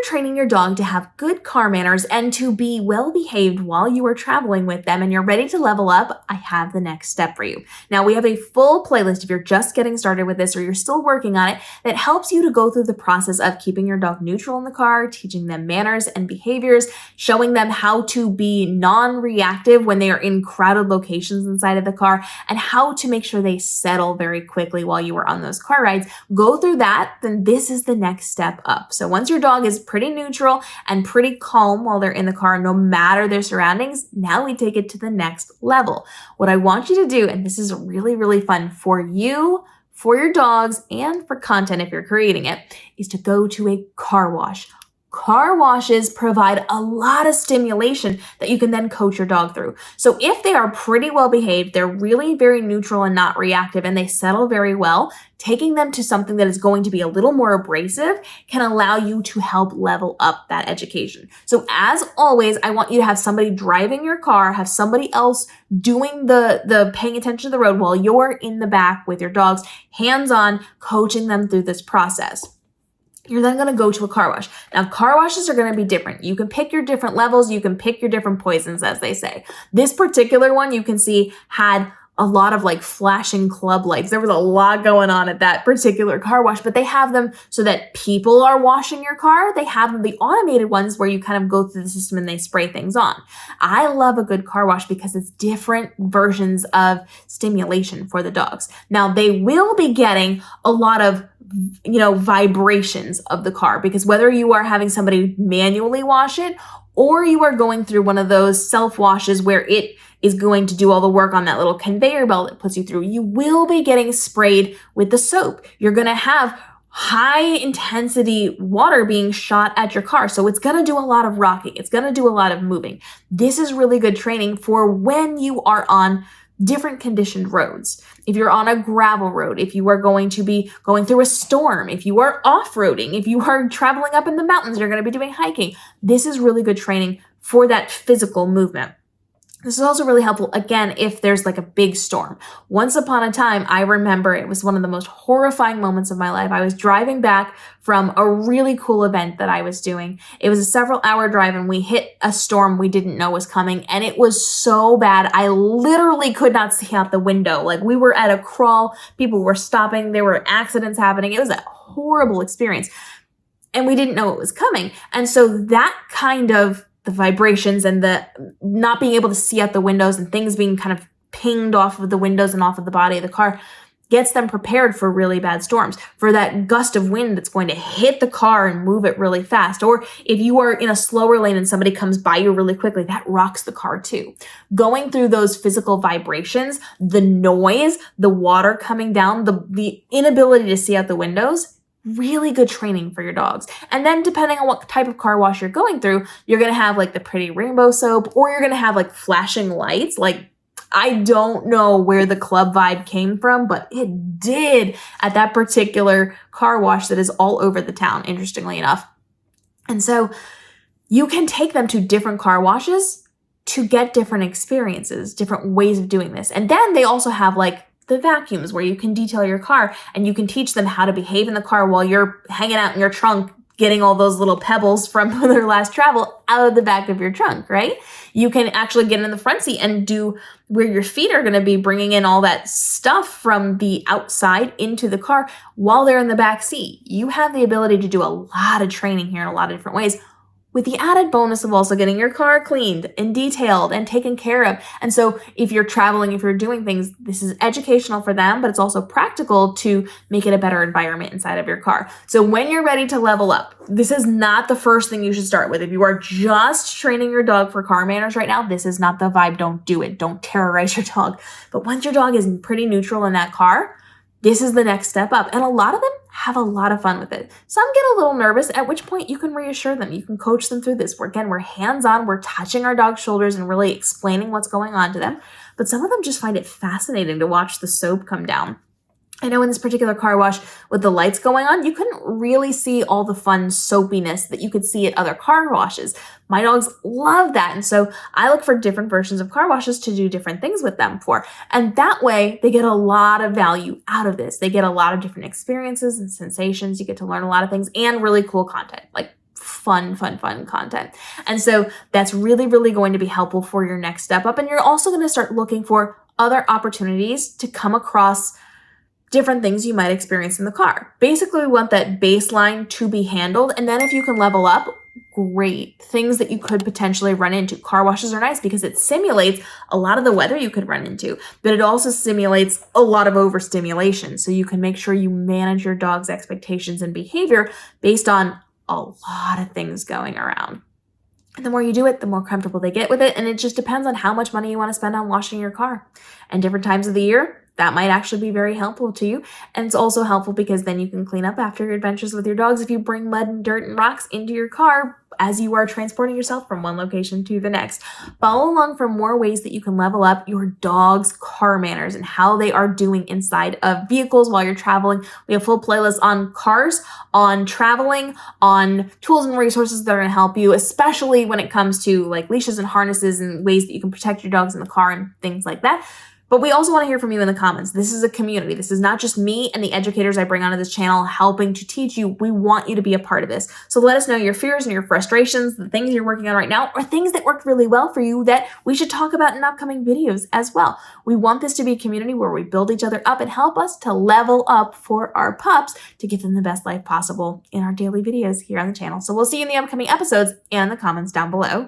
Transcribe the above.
training your dog to have good car manners and to be well behaved while you are traveling with them and you're ready to level up, I have the next step for you. Now, we have a full playlist if you're just getting started with this or you're still working on it that helps you to go through the process of keeping your dog neutral in the car, teaching them manners and behaviors, showing them how to be non-reactive when they are in crowded locations inside of the car, and how to make sure they settle very quickly while you are on those car rides. Go through that, then this is the next step up. So once your dog is pretty neutral and pretty calm while they're in the car, no matter their surroundings, now we take it to the next level. What I want you to do, and this is really, really fun for you, for your dogs, and for content if you're creating it, is to go to a car wash. Car washes provide a lot of stimulation that you can then coach your dog through. So if they are pretty well behaved, they're really very neutral and not reactive, and they settle very well, taking them to something that is going to be a little more abrasive can allow you to help level up that education. So as always, I want you to have somebody driving your car, have somebody else doing the paying attention to the road while you're in the back with your dogs, hands-on, coaching them through this process. You're then going to go to a car wash. Now, car washes are going to be different. You can pick your different levels. You can pick your different poisons, as they say. This particular one you can see had a lot of like flashing club lights. There was a lot going on at that particular car wash, but they have them so that people are washing your car. They have them, the automated ones where you kind of go through the system and they spray things on. I love a good car wash because it's different versions of stimulation for the dogs. Now, they will be getting a lot of vibrations of the car, because whether you are having somebody manually wash it or you are going through one of those self washes where it is going to do all the work on that little conveyor belt that puts you through, you will be getting sprayed with the soap. You're going to have high intensity water being shot at your car. So it's going to do a lot of rocking. It's going to do a lot of moving. This is really good training for when you are on different conditioned roads. If you're on a gravel road, if you are going to be going through a storm, if you are off-roading, if you are traveling up in the mountains, you're going to be doing hiking. This is really good training for that physical movement. This is also really helpful, again, if there's like a big storm. Once upon a time, I remember it was one of the most horrifying moments of my life. I was driving back from a really cool event that I was doing. It was a several-hour drive, and we hit a storm we didn't know was coming, and it was so bad. I literally could not see out the window. Like, we were at a crawl. People were stopping. There were accidents happening. It was a horrible experience, and we didn't know it was coming. And so that kind of the vibrations and the not being able to see out the windows and things being kind of pinged off of the windows and off of the body of the car gets them prepared for really bad storms, for that gust of wind that's going to hit the car and move it really fast. Or if you are in a slower lane and somebody comes by you really quickly, that rocks the car too. Going through those physical vibrations, the noise, the water coming down, the inability to see out the windows, really good training for your dogs. And then depending on what type of car wash you're going through, you're going to have like the pretty rainbow soap, or you're going to have like flashing lights. Like, I don't know where the club vibe came from, but it did at that particular car wash that is all over the town, interestingly enough. And so you can take them to different car washes to get different experiences, different ways of doing this. And then they also have like the vacuums where you can detail your car and you can teach them how to behave in the car while you're hanging out in your trunk, getting all those little pebbles from their last travel out of the back of your trunk, right? You can actually get in the front seat and do where your feet are going to be bringing in all that stuff from the outside into the car while they're in the back seat. You have the ability to do a lot of training here in a lot of different ways, with the added bonus of also getting your car cleaned and detailed and taken care of. And so if you're traveling, if you're doing things, this is educational for them, but it's also practical to make it a better environment inside of your car. So when you're ready to level up, this is not the first thing you should start with. If you are just training your dog for car manners right now, this is not the vibe. Don't do it. Don't terrorize your dog. But once your dog is pretty neutral in that car, this is the next step up. And a lot of them have a lot of fun with it. Some get a little nervous, at which point you can reassure them. You can coach them through this. We're hands-on. We're touching our dog's shoulders and really explaining what's going on to them. But some of them just find it fascinating to watch the soap come down. I know in this particular car wash with the lights going on, you couldn't really see all the fun soapiness that you could see at other car washes. My dogs love that. And so I look for different versions of car washes to do different things with them for. And that way they get a lot of value out of this. They get a lot of different experiences and sensations. You get to learn a lot of things and really cool content, like fun content. And so that's really, really going to be helpful for your next step up. And you're also going to start looking for other opportunities to come across different things you might experience in the car. Basically, we want that baseline to be handled. And then if you can level up, great. Things that you could potentially run into. Car washes are nice because it simulates a lot of the weather you could run into, but it also simulates a lot of overstimulation. So you can make sure you manage your dog's expectations and behavior based on a lot of things going around. And the more you do it, the more comfortable they get with it. And it just depends on how much money you want to spend on washing your car. And different times of the year, that might actually be very helpful to you. And it's also helpful because then you can clean up after your adventures with your dogs if you bring mud and dirt and rocks into your car as you are transporting yourself from one location to the next. Follow along for more ways that you can level up your dog's car manners and how they are doing inside of vehicles while you're traveling. We have full playlists on cars, on traveling, on tools and resources that are going to help you, especially when it comes to like leashes and harnesses and ways that you can protect your dogs in the car and things like that. But we also want to hear from you in the comments. This is a community. This is not just me and the educators I bring onto this channel helping to teach you. We want you to be a part of this. So let us know your fears and your frustrations, the things you're working on right now, or things that worked really well for you that we should talk about in upcoming videos as well. We want this to be a community where we build each other up and help us to level up for our pups to give them the best life possible in our daily videos here on the channel. So we'll see you in the upcoming episodes and in the comments down below.